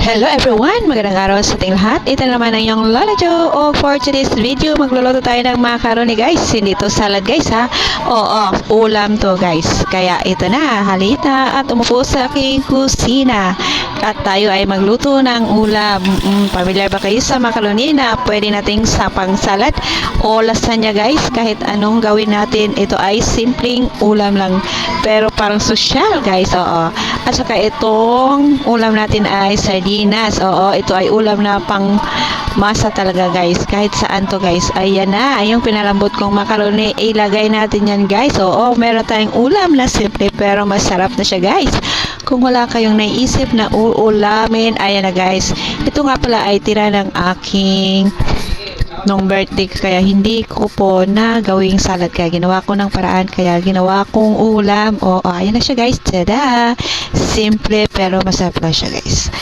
Hello everyone! Magandang araw sa ating lahat. Ito naman ang iyong Lola Jo. For today's video, magluluto tayo ng macaroni guys. Hindi to salad guys ha. Oo, ulam to guys. Kaya ito na, halita at umupo sa aking kusina. At tayo ay magluto ng ulam. Pamilyar ba kayo sa macaroni na pwede nating sapang salad o lasagna guys? Kahit anong gawin natin, ito ay simpleng ulam lang. Pero parang sosyal guys, oo. At saka itong ulam natin ay sardinas. Oo, ito ay ulam na pang masa talaga guys. Kahit saan to guys. Ayan na, yung pinalambot kong macaroni. Ilagay natin yan guys. Oo, meron tayong ulam na simple pero masarap na siya guys. Kung wala kayong naisip na uulamin, ayan na guys. Ito nga pala ay tira ng aking nung birthday kaya hindi ko po na gawing salad kaya ginawa ko ng paraan kaya ginawa kong ulam. O ayan na siya guys. Tada! Simple pero masarap lang siya guys.